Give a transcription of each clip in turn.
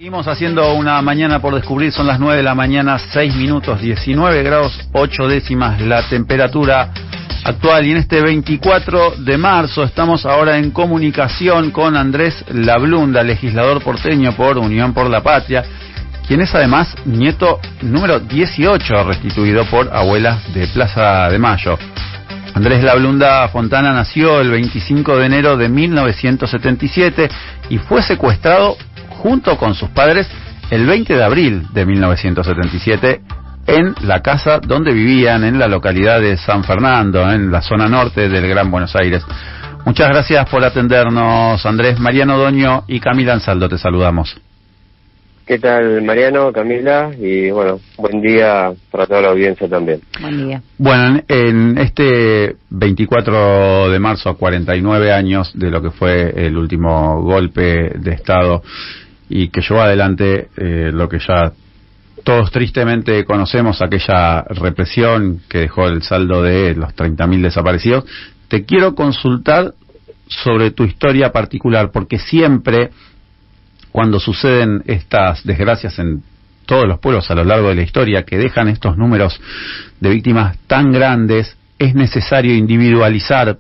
Seguimos haciendo una mañana por descubrir, son las 9 de la mañana, 6 minutos, 19 grados 8 décimas la temperatura actual. Y en este 24 de marzo estamos ahora en comunicación con Andrés Lablunda, legislador porteño por Unión por la Patria, quien es además nieto número 18 restituido por Abuelas de Plaza de Mayo. Andrés Lablunda Fontana nació el 25 de enero de 1977 y fue secuestrado junto con sus padres el 20 de abril de 1977 en la casa donde vivían en la localidad de San Fernando, en la zona norte del Gran Buenos Aires. Muchas gracias por atendernos, Andrés. Mariano Doño y Camila Ansaldo, te saludamos. ¿Qué tal, Mariano, Camila? Y bueno, buen día para toda la audiencia también. Buen día. Bueno, en este 24 de marzo, a 49 años de lo que fue el último golpe de Estado y que llevó adelante lo que ya todos tristemente conocemos, aquella represión que dejó el saldo de los 30.000 desaparecidos, te quiero consultar sobre tu historia particular, porque siempre cuando suceden estas desgracias en todos los pueblos a lo largo de la historia, que dejan estos números de víctimas tan grandes, es necesario individualizar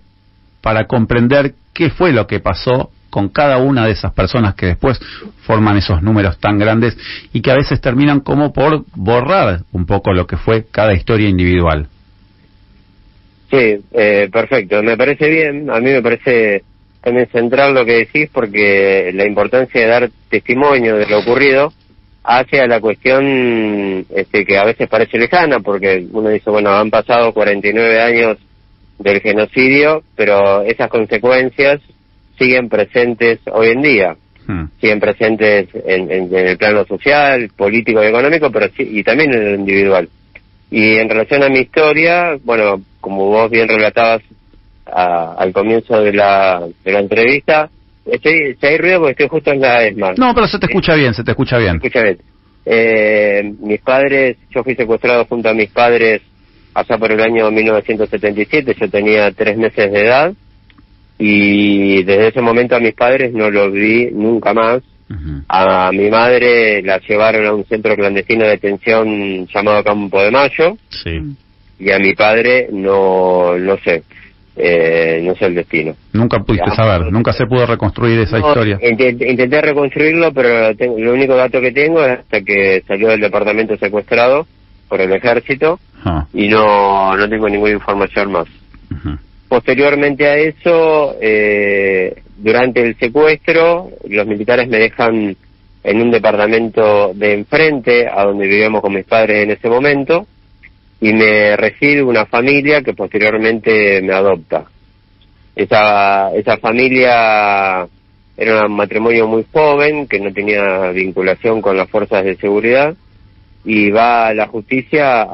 para comprender qué fue lo que pasó con cada una de esas personas que después forman esos números tan grandes y que a veces terminan como por borrar un poco lo que fue cada historia individual. Sí, perfecto, me parece bien. A mí me parece también central lo que decís, porque la importancia de dar testimonio de lo ocurrido hace a la cuestión que a veces parece lejana, porque uno dice, bueno, han pasado 49 años del genocidio, pero esas consecuencias siguen presentes hoy en día, siguen presentes en el plano social, político y económico, pero sí, y también en lo individual. Y en relación a mi historia, bueno, como vos bien relatabas al comienzo de la entrevista, si hay ruido porque estoy justo en la ESMA. No, pero se te escucha bien, se te escucha bien. Se escucha bien. Mis padres, yo fui secuestrado junto a mis padres allá por el año 1977, yo tenía 3 meses de edad, y desde ese momento a mis padres no los vi nunca más. Uh-huh. A mi madre la llevaron a un centro clandestino de detención llamado Campo de Mayo. Sí. Y a mi padre no sé el destino. Nunca pudiste saber, nunca se pudo reconstruir esa historia. Intenté reconstruirlo, pero el único dato que tengo es hasta que salió del departamento secuestrado por el ejército. Uh-huh. Y no tengo ninguna información más. Uh-huh. Posteriormente a eso, durante el secuestro, los militares me dejan en un departamento de enfrente, a donde vivíamos con mis padres en ese momento, y me recibe una familia que posteriormente me adopta. Esa familia era un matrimonio muy joven, que no tenía vinculación con las fuerzas de seguridad, y va a la justicia,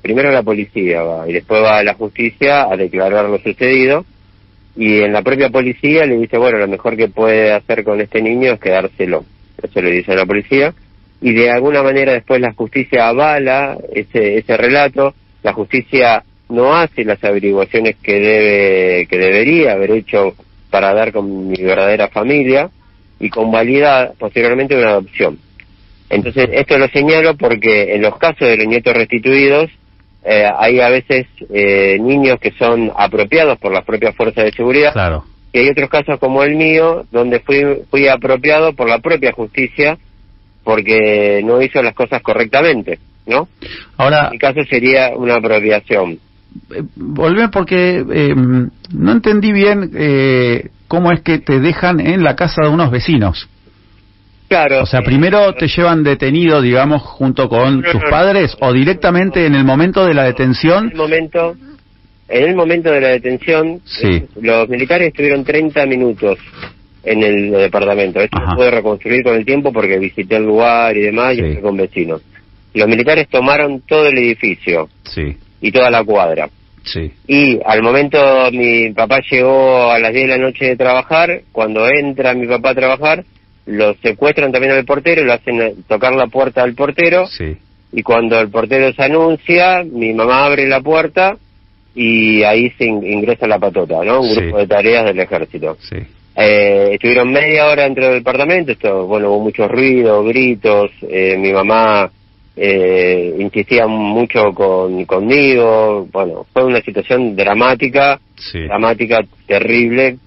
primero a la policía y después va a la justicia a declarar lo sucedido, y en la propia policía le dice, bueno, lo mejor que puede hacer con este niño es quedárselo. Eso le dice a la policía, y de alguna manera después la justicia avala ese relato. La justicia no hace las averiguaciones que debería haber hecho para dar con mi verdadera familia, y convalida posteriormente una adopción. Entonces, esto lo señalo porque en los casos de los nietos restituidos, hay a veces niños que son apropiados por las propias fuerzas de seguridad. Claro. Y hay otros casos como el mío, donde fui apropiado por la propia justicia porque no hizo las cosas correctamente, ¿no? Ahora, en mi caso sería una apropiación. Volvé porque no entendí bien cómo es que te dejan en la casa de unos vecinos. Claro. O sea, primero te llevan detenido, digamos, junto con tus padres, o directamente en el momento de la detención. En el momento de la detención, sí. Los militares estuvieron 30 minutos en el departamento. Esto se puede reconstruir con el tiempo porque visité el lugar y demás, y estoy con vecinos. Los militares tomaron todo el edificio, sí, y toda la cuadra. Sí. Y al momento mi papá llegó a las 10 de la noche de trabajar. Cuando entra mi papá a trabajar, lo secuestran también al portero, lo hacen tocar la puerta al portero, sí. Y cuando el portero se anuncia, mi mamá abre la puerta y ahí se ingresa la patota, ¿no? Un grupo de tareas del ejército. Sí. Estuvieron media hora dentro del departamento, hubo mucho ruido, gritos, mi mamá insistía mucho conmigo, fue una situación dramática, terrible,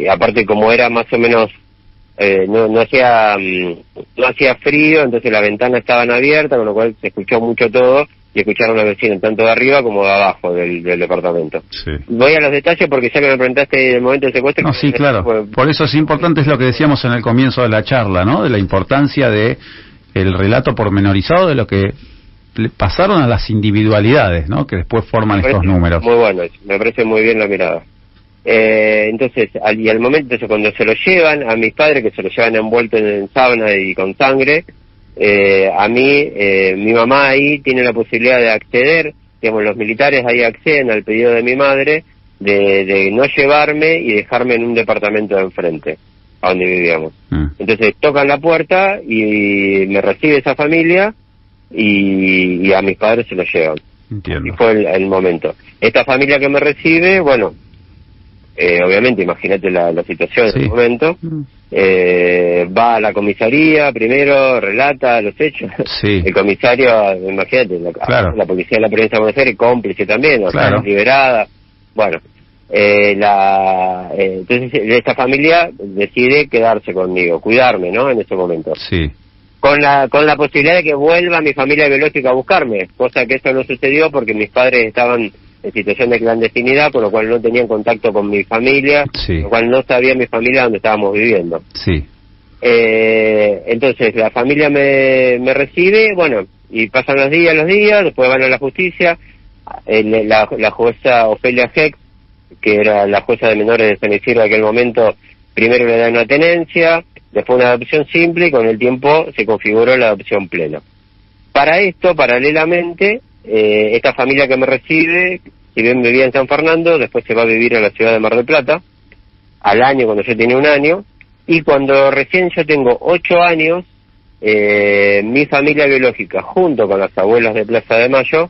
aparte como era más o menos, no hacía frío, entonces las ventanas estaban abiertas, con lo cual se escuchó mucho todo, y escucharon a los vecinos tanto de arriba como de abajo del departamento. Sí. Voy a los detalles porque ya que me preguntaste el momento del secuestro... No, sí, claro. Por eso es importante, es lo que decíamos en el comienzo de la charla, ¿no? De la importancia de el relato pormenorizado de lo que le pasaron a las individualidades, ¿no? Que después forman estos números. Muy bueno, me parece muy bien la mirada. Entonces, al momento, cuando se lo llevan a mis padres, que se lo llevan envuelto en sábana y con sangre... mi mamá ahí tiene la posibilidad de acceder, los militares ahí acceden al pedido de mi madre de no llevarme y dejarme en un departamento de enfrente, a donde vivíamos. Entonces tocan la puerta y me recibe esa familia y a mis padres se lo llevan. Entiendo. Y fue el momento. Esta familia que me recibe, obviamente, imagínate la situación en el momento, va a la comisaría primero, relata los hechos. Sí. El comisario, imagínate, la policía de la provincia de Buenos Aires, cómplice también, liberada. Entonces esta familia decide quedarse conmigo, cuidarme, ¿no? En ese momento. Sí. Con la posibilidad de que vuelva mi familia biológica a buscarme, cosa que eso no sucedió porque mis padres estaban en situación de clandestinidad, con lo cual no tenían contacto con mi familia, con lo cual no sabía mi familia dónde estábamos viviendo. Sí. Entonces la familia me recibe, y pasan los días, después van a la justicia, la jueza Ofelia Heck, que era la jueza de menores de San Isidro de aquel momento, primero le da una tenencia, después una adopción simple, y con el tiempo se configuró la adopción plena. Para esto, paralelamente, esta familia que me recibe, si bien vivía en San Fernando, después se va a vivir a la ciudad de Mar del Plata, al año, cuando yo tenía 1 año, y cuando recién yo tengo 8 años, mi familia biológica, junto con las abuelas de Plaza de Mayo,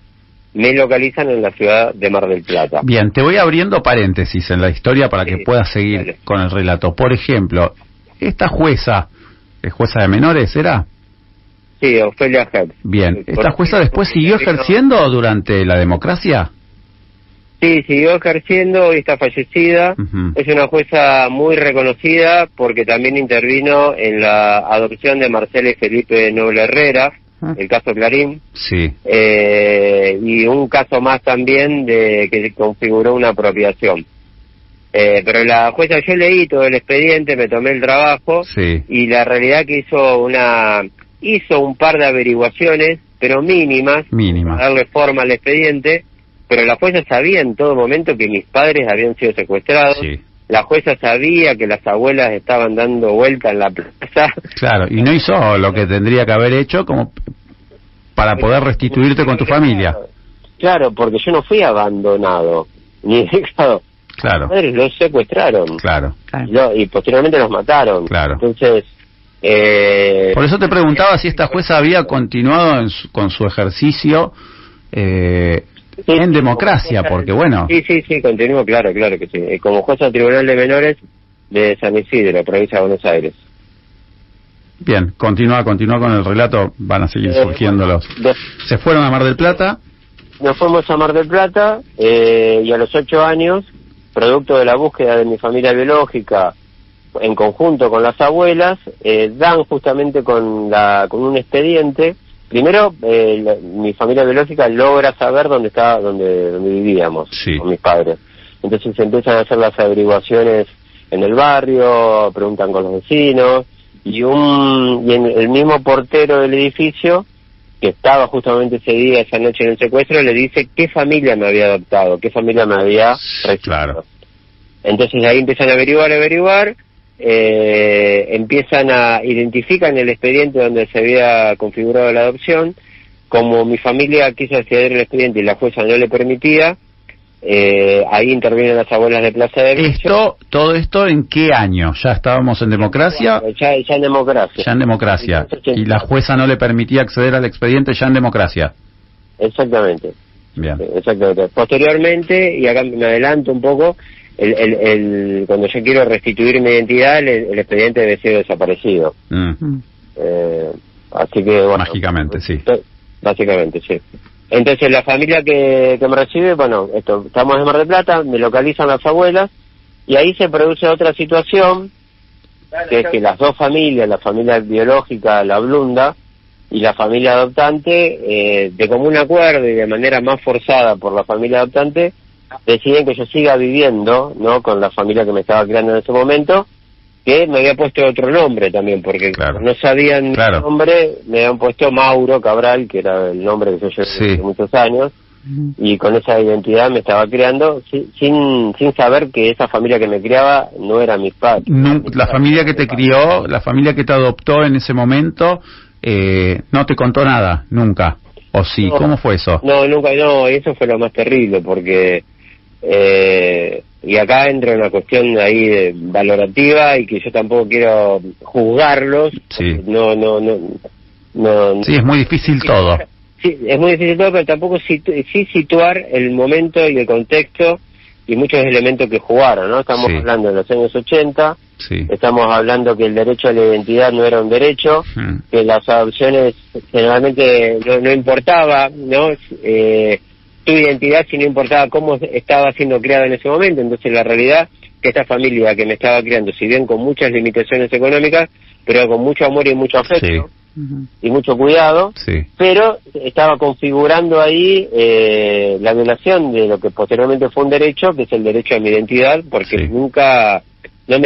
me localizan en la ciudad de Mar del Plata. Bien, te voy abriendo paréntesis en la historia para que puedas seguir con el relato. Por ejemplo, esta jueza, ¿es jueza de menores, era? Sí, Ofelia Heck. Bien, ¿esta jueza después siguió ejerciendo durante la democracia? Sí, siguió ejerciendo, hoy está fallecida. Es una jueza muy reconocida porque también intervino en la adopción de Marcela y Felipe Noble Herrera, el caso Clarín. Sí. Y un caso más también que configuró una apropiación. Pero la jueza, yo leí todo el expediente, me tomé el trabajo, y la realidad que hizo un par de averiguaciones, pero mínimas, para darle forma al expediente, pero la jueza sabía en todo momento que mis padres habían sido secuestrados. La jueza sabía que las abuelas estaban dando vuelta en la plaza. Claro, y no hizo lo que tendría que haber hecho como para poder restituirte con tu familia. Claro, porque yo no fui abandonado, ni dejado. Claro. Mis padres los secuestraron. Claro. Y posteriormente los mataron. Claro. Entonces... Por eso te preguntaba si esta jueza había continuado con su ejercicio en democracia, porque Sí, continuó, claro que sí. Como jueza del Tribunal de Menores de San Isidro, provincia de Buenos Aires. Bien, continúa con el relato, van a seguir surgiendo los... ¿Se fueron a Mar del Plata? Nos fuimos a Mar del Plata, y a los 8 años, producto de la búsqueda de mi familia biológica, en conjunto con las abuelas, dan justamente con un expediente. Primero, mi familia biológica logra saber dónde vivíamos, con mis padres. Entonces se empiezan a hacer las averiguaciones en el barrio, preguntan con los vecinos, y el mismo portero del edificio, que estaba justamente ese día, esa noche en el secuestro, le dice qué familia me había adoptado, qué familia me había recibido. Claro. Entonces ahí empiezan a averiguar, identifican el expediente donde se había configurado la adopción. Como mi familia quiso acceder al expediente y la jueza no le permitía, ahí intervienen las abuelas de Plaza de Mayo. ¿Todo esto en qué año? ¿Ya estábamos en democracia? Ya en democracia. Ya en democracia. Y la jueza no le permitía acceder al expediente ya en democracia. Exactamente. Bien. Exactamente. Posteriormente, y acá me adelanto un poco, cuando yo quiero restituir mi identidad, el expediente debe ser desaparecido. Así que, bueno... Mágicamente, sí. Básicamente, sí. Entonces, la familia que me recibe, bueno, estamos en Mar del Plata, me localizan las abuelas, y ahí se produce otra situación, que es que las dos familias, la familia biológica, la Blunda, y la familia adoptante, de común acuerdo y de manera más forzada por la familia adoptante, deciden que yo siga viviendo, ¿no?, con la familia que me estaba creando en ese momento, que me había puesto otro nombre también, porque no sabían mi nombre, me habían puesto Mauro Cabral, que era el nombre que yo llevé hace muchos años, y con esa identidad me estaba creando, sin saber que esa familia que me criaba no era mis padres. La familia que te crió, la familia que te adoptó en ese momento, no te contó nada, nunca, ¿o sí? No, ¿cómo fue eso? No, nunca, no, eso fue lo más terrible, porque... y acá entra una cuestión ahí valorativa, y que yo tampoco quiero juzgarlos. No, sí, es muy difícil todo. Sí, es muy difícil todo, pero tampoco sí situar el momento y el contexto y muchos elementos que jugaron, ¿no? Estamos hablando de los años 80, estamos hablando que el derecho a la identidad no era un derecho, que las adopciones generalmente no importaba, ¿no? Tu identidad, si no importaba cómo estaba siendo creada en ese momento. Entonces la realidad que esta familia que me estaba criando, si bien con muchas limitaciones económicas, pero con mucho amor y mucho afecto y mucho cuidado, pero estaba configurando ahí la violación de lo que posteriormente fue un derecho, que es el derecho a mi identidad, porque nunca no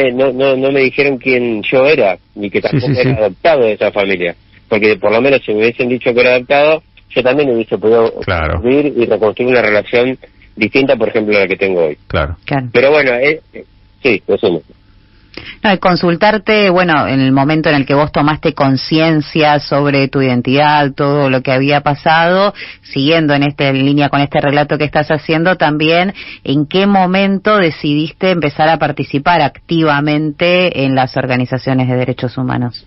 me dijeron quién yo era, ni que tampoco era adoptado de esa familia, porque por lo menos si me hubiesen dicho que era adoptado, yo también hubiese podido vivir y reconstruir una relación distinta, por ejemplo, a la que tengo hoy. Pero bueno, sí, lo sé. No, consultarte, bueno, en el momento en el que vos tomaste conciencia sobre tu identidad, todo lo que había pasado, siguiendo en línea con este relato que estás haciendo, también, ¿en qué momento decidiste empezar a participar activamente en las organizaciones de derechos humanos?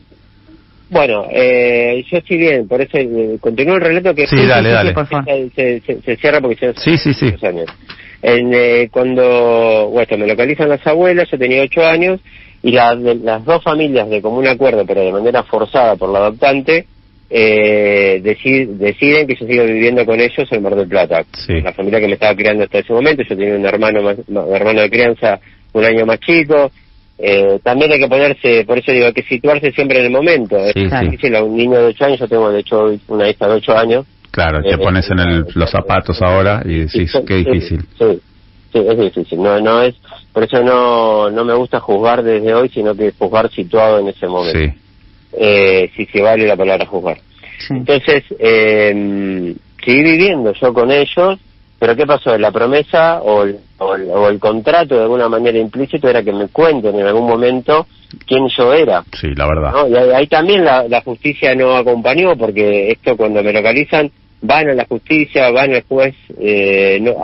Bueno, yo estoy bien, por eso continúo el relato que dale. Por favor. Se cierra porque sí. Años. Cuando me localizan las abuelas, yo tenía 8 años, y las dos familias de común acuerdo, pero de manera forzada por la adoptante, deciden que yo siga viviendo con ellos en Mar del Plata. La familia que me estaba criando hasta ese momento, yo tenía un hermano de crianza un año más chico. También hay que ponerse, por eso digo, hay que situarse siempre en el momento. Es difícil a un niño de 8 años, yo tengo de hecho una hija de 8 años. Claro, te pones en los zapatos ahora y decís, qué difícil. Sí, es difícil. No es, por eso no me gusta juzgar desde hoy, sino que juzgar situado en ese momento. Si se vale la palabra juzgar. Entonces, seguí viviendo yo con ellos, pero ¿qué pasó? La promesa o el contrato, de alguna manera implícito, era que me cuenten en algún momento quién yo era. Sí, la verdad. ¿No? Y ahí también la justicia no acompañó, porque esto, cuando me localizan, van a la justicia, van al juez,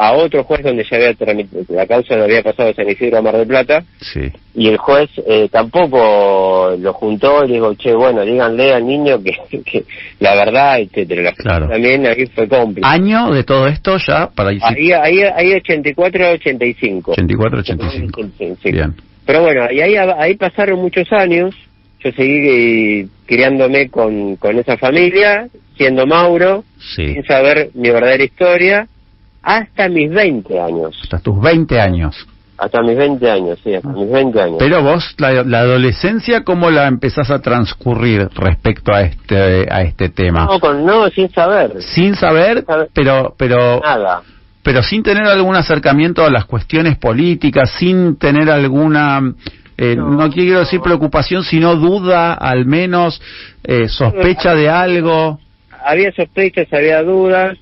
a otro juez donde ya había tramitado, la causa lo había pasado de San Isidro a Mar del Plata, y el juez tampoco lo juntó, y le digo, bueno, díganle al niño que la verdad, etcétera. También ahí fue cómplice. ¿Año de todo esto ya? Ahí 84 a 85. 84 a 85. Bien. Pero bueno, y ahí pasaron muchos años, yo seguí criándome con esa familia, siendo Mauro, sin saber mi verdadera historia, hasta mis 20 añeste Hasta tus 20 años. Hasta mis 20 años, hasta mis 20 años. Pero vos, la adolescencia, ¿cómo la empezás a transcurrir respecto a este tema? No, sin saber. Sin saber, pero nada. Pero sin tener algún acercamiento a las cuestiones políticas, sin tener alguna... no quiero decir preocupación, sino duda, al menos, sospecha de algo. Había sospechas, había dudas,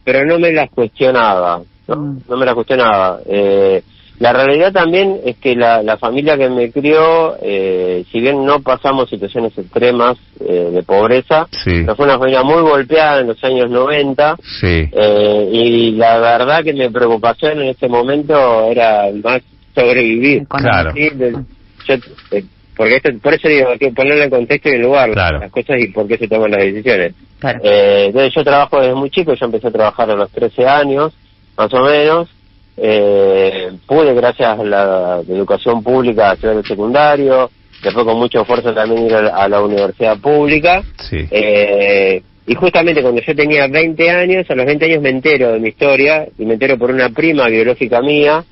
pero no me las cuestionaba, no me las cuestionaba. La realidad también es que la familia que me crió, si bien no pasamos situaciones extremas de pobreza, pero fue una familia muy golpeada en los años 90, y la verdad que mi preocupación en ese momento era más sobrevivir. Claro. Porque por eso digo, hay que ponerle en contexto y en lugar las cosas y por qué se toman las decisiones. Entonces yo trabajo desde muy chico, yo empecé a trabajar a los 13 años, más o menos, pude, gracias a la educación pública, hacer el secundario, después con mucho esfuerzo también ir a la universidad pública. Sí. Y justamente cuando yo tenía 20 años, a los 20 años me entero de mi historia, y me entero por una prima biológica mía,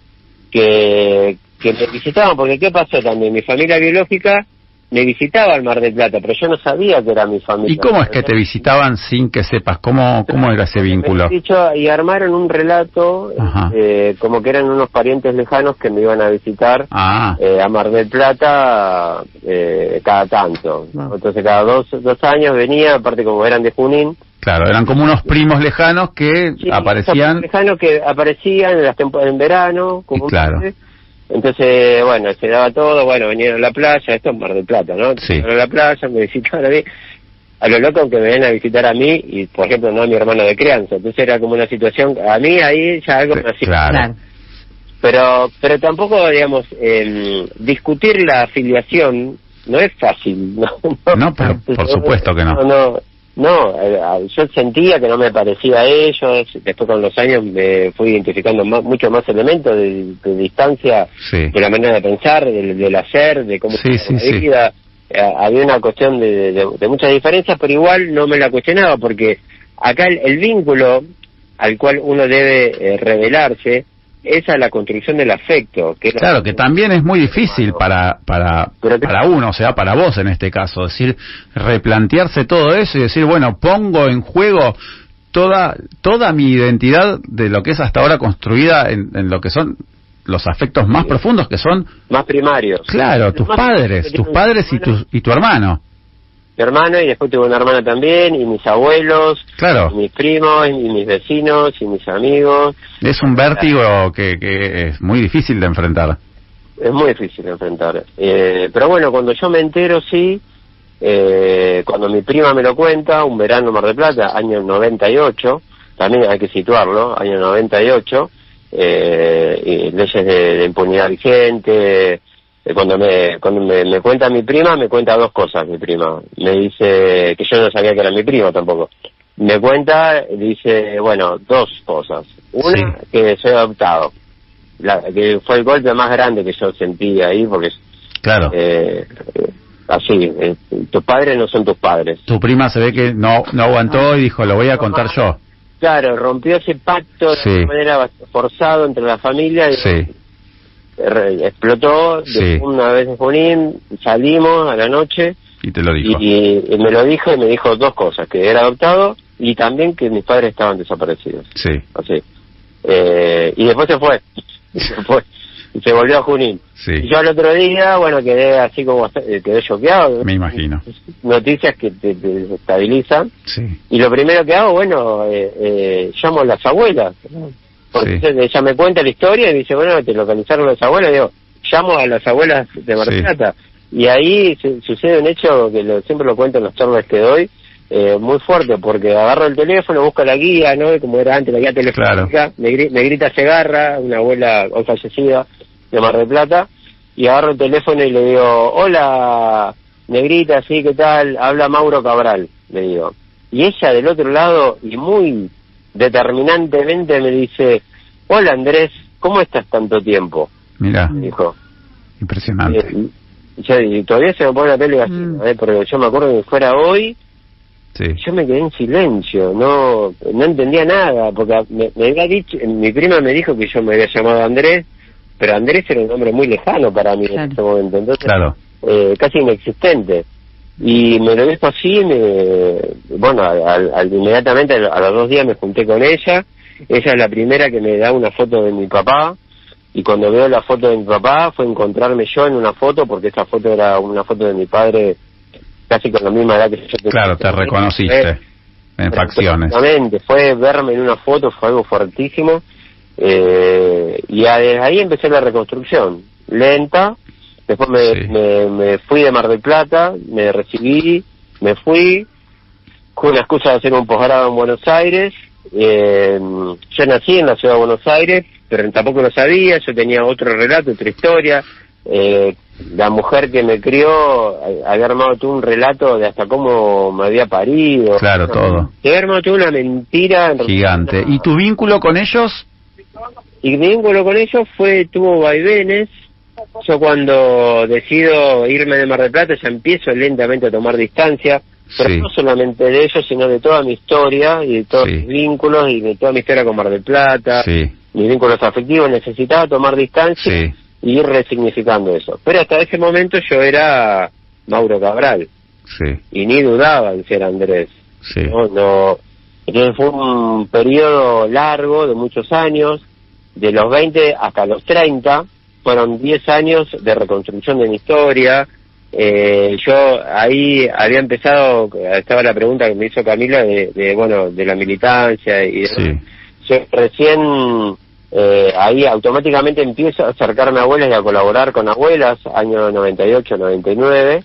que me visitaban, porque ¿qué pasó también? Mi familia biológica me visitaba al Mar del Plata, pero yo no sabía que era mi familia. ¿Y cómo es que te visitaban sin que sepas? ¿Cómo era ese vínculo? Y armaron un relato, como que eran unos parientes lejanos que me iban a visitar a Mar del Plata cada tanto. Entonces cada dos años venía, aparte como eran de Junín. Claro, eran como unos primos lejanos que aparecían. Lejanos que aparecían en las temporadas en verano, como claro. Entonces, bueno, se daba todo, bueno, venían a la playa, esto es Mar del Plata, ¿no? Sí. Venían a la playa, me visitaban a mí, a lo loco que me venían a visitar a mí, y por ejemplo no a mi hermano de crianza, entonces era como una situación, a mí ahí ya algo me hacía. Claro. Pero tampoco, digamos, discutir la afiliación no es fácil, No, pero por supuesto que no. No, yo sentía que no me parecía a ellos, después con los años me fui identificando mucho más elementos de distancia, de la manera de pensar, del hacer, de cómo la vida. Había una cuestión de muchas diferencias, pero igual no me la cuestionaba, porque acá el vínculo al cual uno debe revelarse es a la construcción del afecto. Claro, que también es muy difícil para uno, o sea, para vos en este caso, decir, replantearse todo eso y decir, bueno, pongo en juego toda mi identidad de lo que es hasta ahora construida en lo que son los afectos más profundos, que son más primarios. Claro, tus padres y tu hermano. Mi hermano, y después tuve una hermana también, y mis abuelos, claro, y mis primos, y mis vecinos, y mis amigos. Es un vértigo que es muy difícil de enfrentar. Es muy difícil de enfrentar. Pero bueno, cuando yo me entero, cuando mi prima me lo cuenta, un verano en Mar del Plata, año 98, también hay que situarlo, año 98, y leyes de impunidad vigente. Cuando me cuenta mi prima, me cuenta dos cosas mi prima. Me dice, que yo no sabía que era mi prima tampoco. Me cuenta, dice, bueno, dos cosas. Una, que soy adoptado. Que fue el golpe más grande que yo sentí ahí, porque claro, así, tus padres no son tus padres. Tu prima se ve que no aguantó y dijo, lo voy a contar yo. Claro, rompió ese pacto de manera forzado entre la familia y explotó. Una vez en Junín, salimos a la noche y te lo dijo. Y me lo dijo, y me dijo dos cosas: que era adoptado y también que mis padres estaban desaparecidos. Así. Y después se fue. Y se volvió a Junín. Y yo al otro día, bueno, quedé así como, quedé choqueado. Me imagino. Noticias que te desestabilizan. Y lo primero que hago, bueno, llamo a las abuelas. Porque ella me cuenta la historia y dice, bueno, te localizaron las abuelas. Digo, llamo a las abuelas de Mar del Plata. Y ahí sucede un hecho que siempre lo cuento en las charlas que doy, muy fuerte, porque agarro el teléfono, busco la guía, ¿no? Como era antes, la guía telefónica, me grita Segarra, una abuela hoy fallecida de Mar del Plata, y agarro el teléfono y le digo, hola, negrita, ¿sí? ¿Qué tal? Habla Mauro Cabral, le digo. Y ella del otro lado, y muy determinantemente, me dice, hola Andrés, ¿cómo estás tanto tiempo? Mira, me dijo. Impresionante. Y todavía se me pone la peli gallina, porque yo me acuerdo que fuera hoy, yo me quedé en silencio, no entendía nada, porque me había dicho, mi prima me dijo que yo me había llamado Andrés, pero Andrés era un nombre muy lejano para mí en ese momento, entonces casi inexistente. Y me lo dijo así, bueno, inmediatamente a los 2 días me junté con ella. Ella es la primera que me da una foto de mi papá, y cuando veo la foto de mi papá fue encontrarme yo en una foto, porque esa foto era una foto de mi padre casi con la misma edad que yo. Claro, te reconociste en facciones. Exactamente, fue verme en una foto, fue algo fuertísimo, y desde ahí empecé la reconstrucción, lenta. Después me fui de Mar del Plata, me recibí, me fui, con una excusa de hacer un posgrado en Buenos Aires. Yo nací en la ciudad de Buenos Aires, pero tampoco lo sabía, yo tenía otro relato, otra historia. La mujer que me crió había armado todo un relato de hasta cómo me había parido. Claro, todo. Había armado toda una mentira. Gigante. ¿Y tu vínculo con ellos? Y mi vínculo con ellos tuvo vaivenes. Yo cuando decido irme de Mar del Plata ya empiezo lentamente a tomar distancia, pero no solamente de ellos, sino de toda mi historia y de todos mis vínculos y de toda mi historia con Mar del Plata, mis vínculos afectivos. Necesitaba tomar distancia y ir resignificando eso. Pero hasta ese momento yo era Mauro Cabral y ni dudaba en ser Andrés. No. Entonces fue un periodo largo de muchos años, de los 20 hasta los 30, fueron 10 años de reconstrucción de mi historia. Yo ahí había empezado, estaba la pregunta que me hizo Camila de la militancia y yo recién ahí automáticamente empiezo a acercarme a abuelas y a colaborar con abuelas, año 98, 99,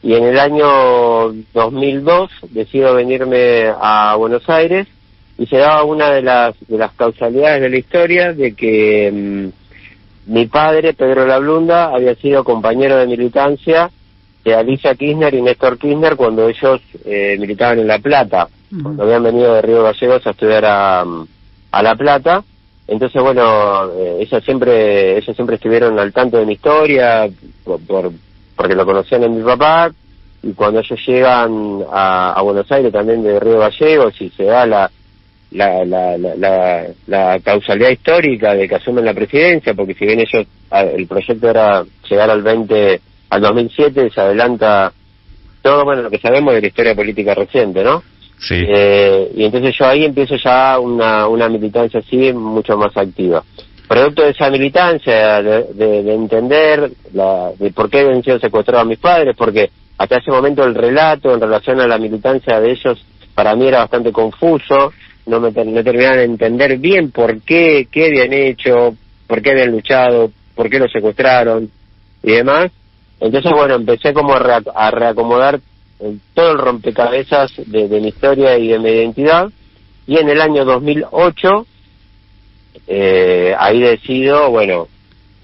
y en el año 2002 decido venirme a Buenos Aires y se daba una de las causalidades de la historia de que mi padre, Pedro Lablunda, había sido compañero de militancia de Alicia Kirchner y Néstor Kirchner cuando ellos militaban en La Plata, cuando habían venido de Río Gallegos a estudiar a La Plata. Entonces, bueno, ellos siempre estuvieron al tanto de mi historia, porque lo conocían en mi papá, y cuando ellos llegan a Buenos Aires también de Río Gallegos y se da la causalidad histórica de que asumen la presidencia, porque si bien ellos, el proyecto era llegar al 2007, se adelanta todo, bueno, lo que sabemos de la historia política reciente, ¿no? Y entonces yo ahí empiezo ya una militancia así mucho más activa. Producto de esa militancia, de entender de por qué habían sido secuestrados mis padres, porque hasta ese momento el relato en relación a la militancia de ellos para mí era bastante confuso, no terminaban de entender bien por qué habían hecho, por qué habían luchado, por qué los secuestraron y demás. Entonces, bueno, empecé como a reacomodar todo el rompecabezas de mi historia y de mi identidad, y en el año 2008 ahí decido, bueno,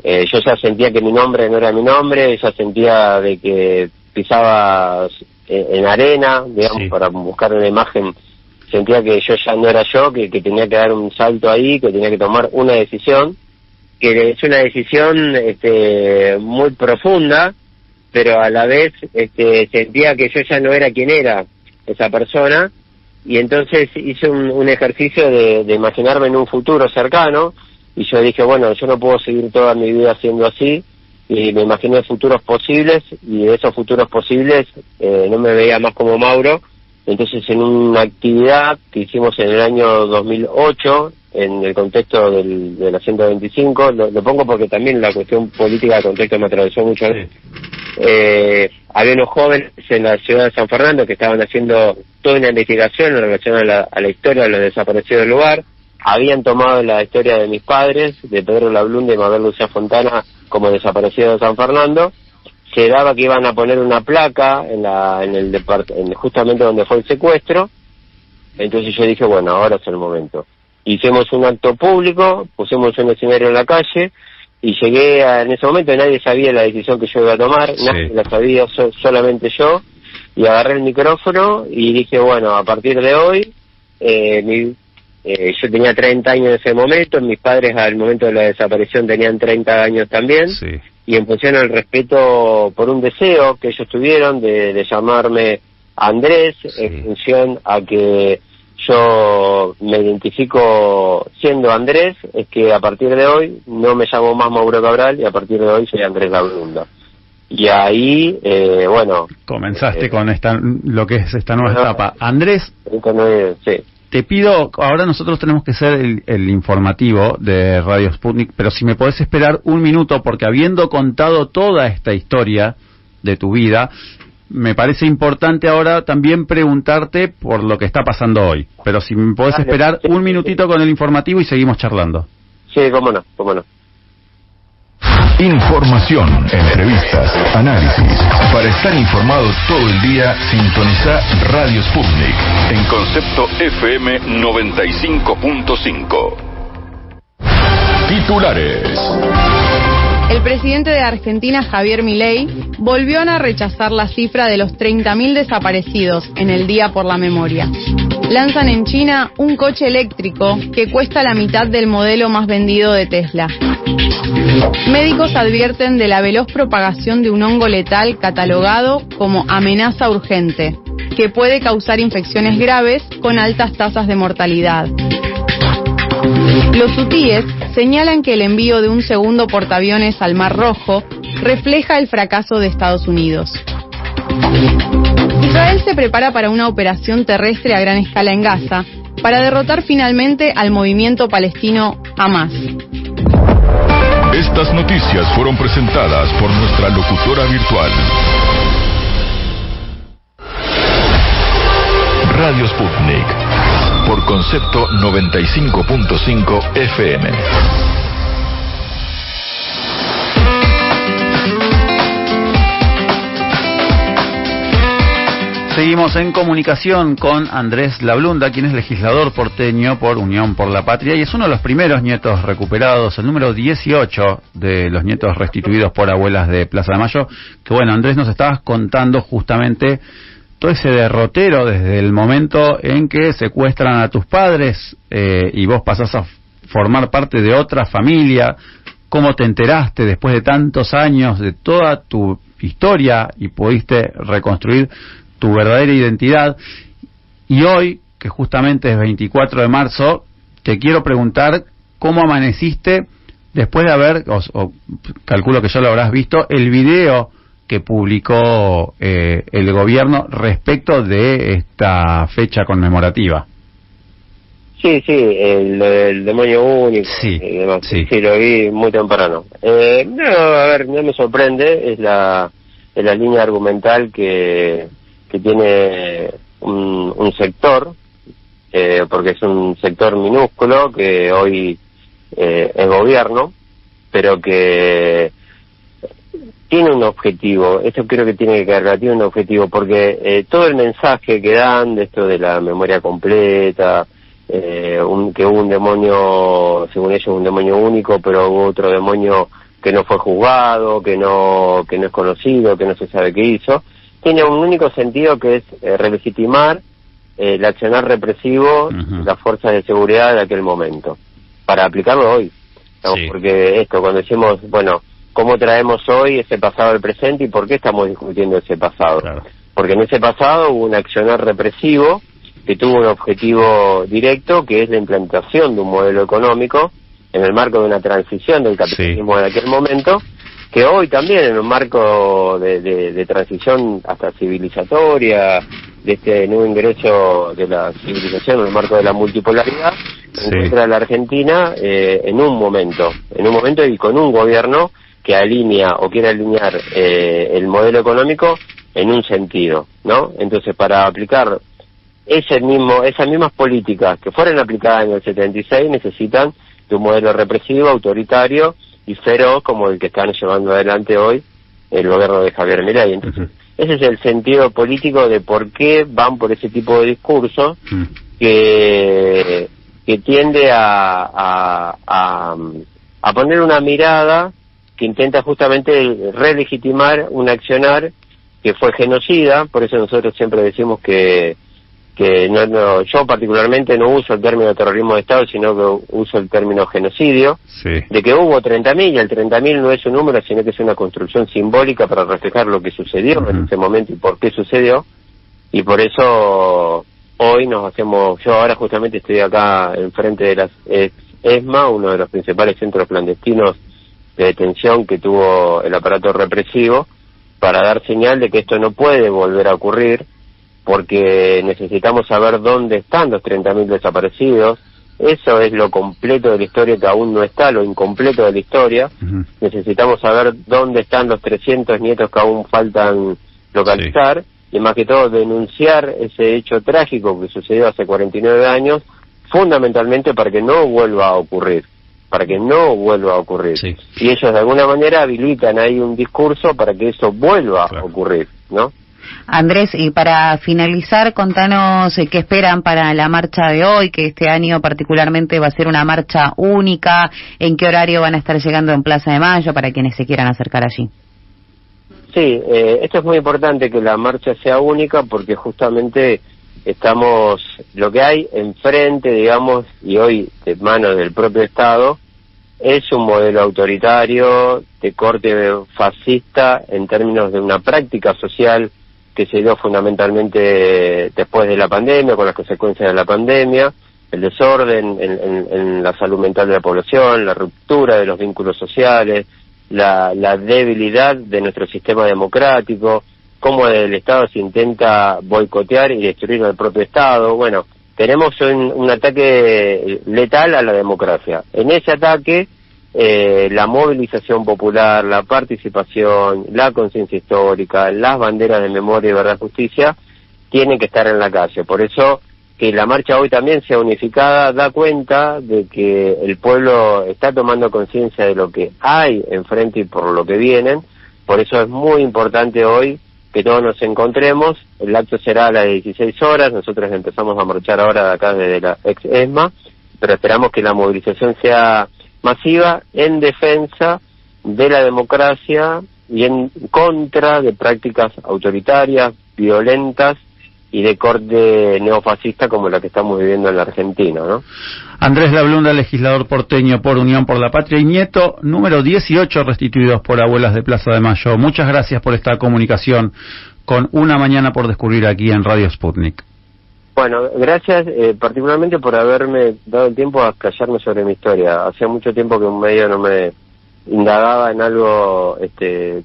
yo ya sentía que mi nombre no era mi nombre, ya sentía de que pisaba en arena, digamos, para buscar una imagen, sentía que yo ya no era yo, que tenía que dar un salto ahí, que tenía que tomar una decisión, que es una decisión muy profunda, pero a la vez sentía que yo ya no era quien era esa persona, y entonces hice un ejercicio de imaginarme en un futuro cercano, y yo dije, bueno, yo no puedo seguir toda mi vida siendo así, y me imaginé futuros posibles, y de esos futuros posibles no me veía más como Mauro. Entonces, en una actividad que hicimos en el año 2008, en el contexto de la 125, lo pongo porque también la cuestión política del contexto me atravesó mucho. Había unos jóvenes en la ciudad de San Fernando que estaban haciendo toda una investigación en relación a la historia de los desaparecidos del lugar. Habían tomado la historia de mis padres, de Pedro Lablunda y Mabel Lucía Fontana, como desaparecidos de San Fernando. Se daba que iban a poner una placa justamente donde fue el secuestro. Entonces yo dije, bueno, ahora es el momento. Hicimos un acto público, pusimos un escenario en la calle, y llegué en ese momento nadie sabía la decisión que yo iba a tomar, nadie la sabía, solamente yo, y agarré el micrófono y dije, bueno, a partir de hoy, yo tenía 30 años en ese momento, mis padres al momento de la desaparición tenían 30 años también, y en función al respeto por un deseo que ellos tuvieron de llamarme Andrés, en función a que yo me identifico siendo Andrés, es que a partir de hoy no me llamo más Mauro Cabral, y a partir de hoy soy Andrés Lablunda. Y ahí, bueno... Comenzaste con lo que es esta nueva etapa. Andrés, te pido, ahora nosotros tenemos que ser el informativo de Radio Sputnik, pero si me podés esperar un minuto, porque habiendo contado toda esta historia de tu vida, me parece importante ahora también preguntarte por lo que está pasando hoy. Pero si me podés esperar un minutito con el informativo y seguimos charlando. Sí, cómo no. Información, entrevistas, análisis. Para estar informado todo el día, sintoniza Radio Sputnik en concepto FM 95.5. Titulares. El presidente de Argentina, Javier Milei, volvió a rechazar la cifra de los 30.000 desaparecidos en el Día por la Memoria. Lanzan en China un coche eléctrico que cuesta la mitad del modelo más vendido de Tesla. Médicos advierten de la veloz propagación de un hongo letal catalogado como amenaza urgente, que puede causar infecciones graves con altas tasas de mortalidad. Los hutíes señalan que el envío de un segundo portaaviones al Mar Rojo refleja el fracaso de Estados Unidos. Israel se prepara para una operación terrestre a gran escala en Gaza para derrotar finalmente al movimiento palestino Hamas. Estas noticias fueron presentadas por nuestra locutora virtual. Radio Sputnik, por concepto 95.5 FM. Seguimos en comunicación con Andrés Lablunda, quien es legislador porteño por Unión por la Patria y es uno de los primeros nietos recuperados, el número 18 de los nietos restituidos por abuelas de Plaza de Mayo. Que bueno, Andrés, nos estabas contando justamente todo ese derrotero desde el momento en que secuestran a tus padres y vos pasás a formar parte de otra familia. ¿Cómo te enteraste después de tantos años de toda tu historia y pudiste reconstruir tu verdadera identidad? Y hoy, que justamente es 24 de marzo, te quiero preguntar cómo amaneciste después de haber, o calculo que ya lo habrás visto, el video que publicó el gobierno respecto de esta fecha conmemorativa. Sí, el demonio único. Sí, sí, lo vi muy temprano. No me sorprende, es la línea argumental que tiene un sector, porque es un sector minúsculo que hoy es gobierno, pero que tiene un objetivo. Esto creo que tiene que quedar, tiene un objetivo, porque todo el mensaje que dan de esto de la memoria completa, que hubo un demonio, según ellos un demonio único, pero hubo otro demonio que no fue juzgado, que no es conocido, que no se sabe qué hizo, tiene un único sentido, que es relegitimar el accionar represivo de las fuerzas de seguridad de aquel momento, para aplicarlo hoy. ¿No? Sí. Porque cuando decimos, bueno, ¿cómo traemos hoy ese pasado al presente y por qué estamos discutiendo ese pasado? Claro. Porque en ese pasado hubo un accionar represivo que tuvo un objetivo directo, que es la implantación de un modelo económico en el marco de una transición del capitalismo de aquel momento, que hoy también en un marco de transición hasta civilizatoria, de este nuevo ingreso de la civilización en el marco de la multipolaridad, encuentra la Argentina en un momento y con un gobierno que alinea o quiere alinear el modelo económico en un sentido, ¿no? Entonces, para aplicar esas mismas políticas que fueron aplicadas en el 76 necesitan de un modelo represivo, autoritario y feroz como el que están llevando adelante hoy el gobierno de Javier Milei. Entonces, ese es el sentido político de por qué van por ese tipo de discurso que tiende a poner una mirada que intenta justamente relegitimar un accionar que fue genocida. Por eso nosotros siempre decimos que yo particularmente no uso el término terrorismo de Estado, sino que uso el término genocidio, de que hubo 30.000, y el 30.000 no es un número, sino que es una construcción simbólica para reflejar lo que sucedió en ese momento y por qué sucedió, y por eso hoy yo ahora justamente estoy acá enfrente de las ESMA, uno de los principales centros clandestinos de detención que tuvo el aparato represivo, para dar señal de que esto no puede volver a ocurrir, porque necesitamos saber dónde están los 30.000 desaparecidos. Eso es lo completo de la historia que aún no está, lo incompleto de la historia. Necesitamos saber dónde están los 300 nietos que aún faltan localizar, y más que todo denunciar ese hecho trágico que sucedió hace 49 años, fundamentalmente para que no vuelva a ocurrir. Y ellos de alguna manera habilitan ahí un discurso para que eso vuelva a ocurrir, ¿no? Andrés, y para finalizar, contanos qué esperan para la marcha de hoy, que este año particularmente va a ser una marcha única, en qué horario van a estar llegando en Plaza de Mayo para quienes se quieran acercar allí. Sí, esto es muy importante, que la marcha sea única, porque justamente lo que hay enfrente, digamos, y hoy de manos del propio Estado, es un modelo autoritario de corte fascista en términos de una práctica social que se dio fundamentalmente después de la pandemia, con las consecuencias de la pandemia, el desorden en la salud mental de la población, la ruptura de los vínculos sociales, la debilidad de nuestro sistema democrático, cómo el Estado se intenta boicotear y destruir al propio Estado. Bueno, tenemos un ataque letal a la democracia. En ese ataque, la movilización popular, la participación, la conciencia histórica, las banderas de memoria, verdad y justicia, tienen que estar en la calle. Por eso, que la marcha hoy también sea unificada da cuenta de que el pueblo está tomando conciencia de lo que hay enfrente y por lo que vienen. Por eso es muy importante hoy que todos nos encontremos. El acto será a las 16 horas, nosotros empezamos a marchar ahora de acá desde la ex ESMA, pero esperamos que la movilización sea masiva en defensa de la democracia y en contra de prácticas autoritarias, violentas y de corte neofascista como la que estamos viviendo en la Argentina, ¿no? Andrés Lablunda, legislador porteño por Unión por la Patria y nieto número 18 restituidos por abuelas de Plaza de Mayo. Muchas gracias por esta comunicación con Una Mañana por Descubrir aquí en Radio Sputnik. Bueno, gracias particularmente por haberme dado el tiempo a callarme sobre mi historia. Hacía mucho tiempo que un medio no me indagaba en algo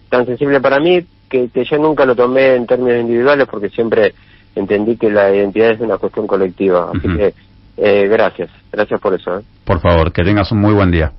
tan sensible para mí que yo nunca lo tomé en términos individuales porque siempre entendí que la identidad es una cuestión colectiva. Así que gracias por eso. Por favor, que tengas un muy buen día.